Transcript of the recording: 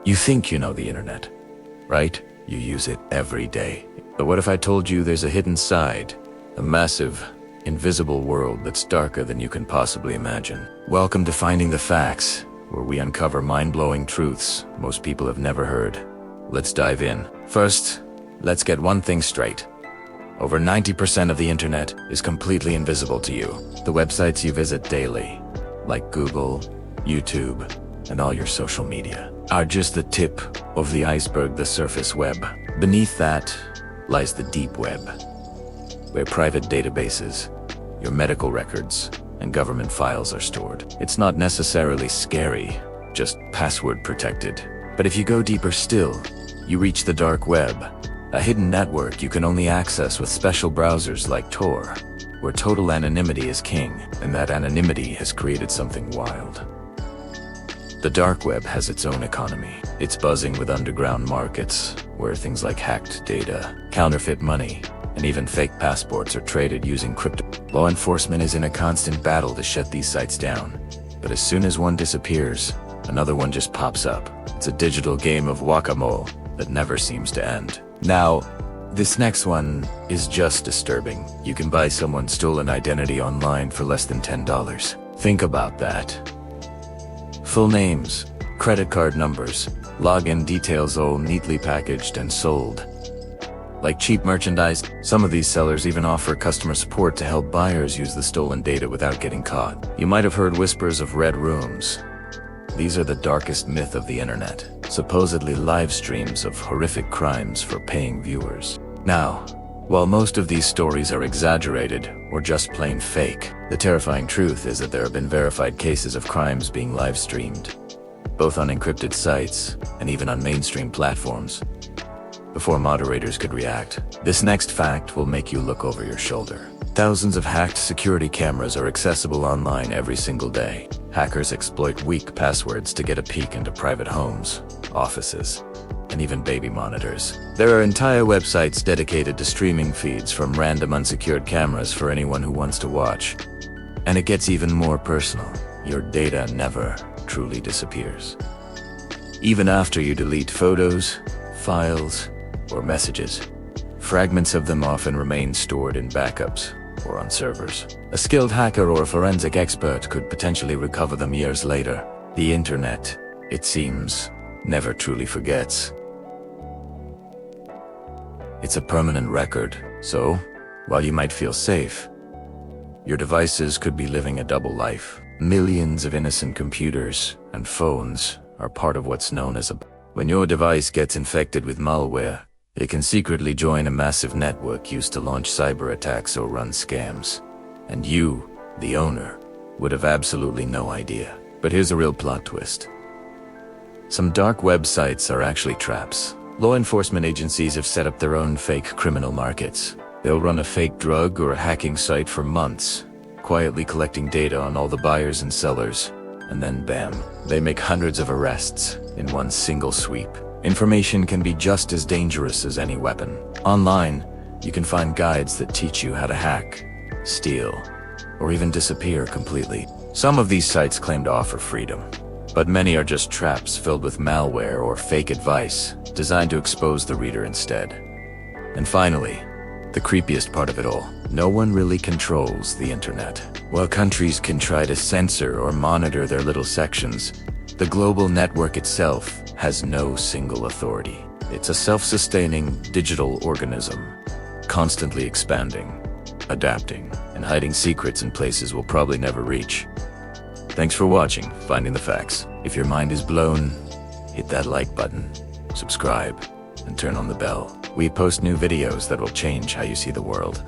You think you know the internet, right? You use it every day. But what if I told you there's a hidden side, a massive, invisible world that's darker than you can possibly imagine? Welcome to Finding the Facts, where we uncover mind-blowing truths most people have never heard. Let's dive in. First, let's get one thing straight. Over 90% of the internet is completely invisible to you. The websites you visit daily, like Google, YouTube, and all your social media, are just the tip of the iceberg, the surface web. Beneath that lies the deep web, where private databases, your medical records, and government files are stored. It's not necessarily scary, just password protected. But if you go deeper still, you reach the dark web, a hidden network you can only access with special browsers like Tor, where total anonymity is king, and that anonymity has created something wild. The dark web has its own economy. It's buzzing with underground markets, where things like hacked data, counterfeit money, and even fake passports are traded using crypto. Law enforcement is in a constant battle to shut these sites down. But as soon as one disappears, another one just pops up. It's a digital game of whack-a-mole that never seems to end. Now, this next one is just disturbing. You can buy someone's stolen identity online for less than $10. Think about that. Full names, credit card numbers, login details all neatly packaged and sold. Like cheap merchandise, some of these sellers even offer customer support to help buyers use the stolen data without getting caught. You might have heard whispers of red rooms. These are the darkest myth of the internet, supposedly live streams of horrific crimes for paying viewers. Now, while most of these stories are exaggerated or just plain fake, the terrifying truth is that there have been verified cases of crimes being live streamed, both on encrypted sites and even on mainstream platforms, before moderators could react. This next fact will make you look over your shoulder. Thousands of hacked security cameras are accessible online every single day. Hackers exploit weak passwords to get a peek into private homes, offices, and even baby monitors. There are entire websites dedicated to streaming feeds from random unsecured cameras for anyone who wants to watch. And it gets even more personal. Your data never truly disappears. Even after you delete photos, files, or messages, fragments of them often remain stored in backups or on servers. A skilled hacker or a forensic expert could potentially recover them years later. The internet, it seems, never truly forgets. It's a permanent record, so while you might feel safe, your devices could be living a double life. Millions of innocent computers and phones are part of what's known as a... When your device gets infected with malware, it can secretly join a massive network used to launch cyber attacks or run scams. And you, the owner, would have absolutely no idea. But here's a real plot twist. Some dark websites are actually traps. Law enforcement agencies have set up their own fake criminal markets. They'll run a fake drug or a hacking site for months, quietly collecting data on all the buyers and sellers, and then bam, they make hundreds of arrests in one single sweep. Information can be just as dangerous as any weapon. Online, you can find guides that teach you how to hack, steal, or even disappear completely. Some of these sites claim to offer freedom, but many are just traps filled with malware or fake advice designed to expose the reader instead. And finally, the creepiest part of it all, no one really controls the internet. While countries can try to censor or monitor their little sections, the global network itself has no single authority. It's a self-sustaining digital organism, constantly expanding, adapting, and hiding secrets in places we'll probably never reach. Thanks for watching Finding the Facts. If your mind is blown, hit that like button, subscribe, and turn on the bell. We post new videos that will change how you see the world.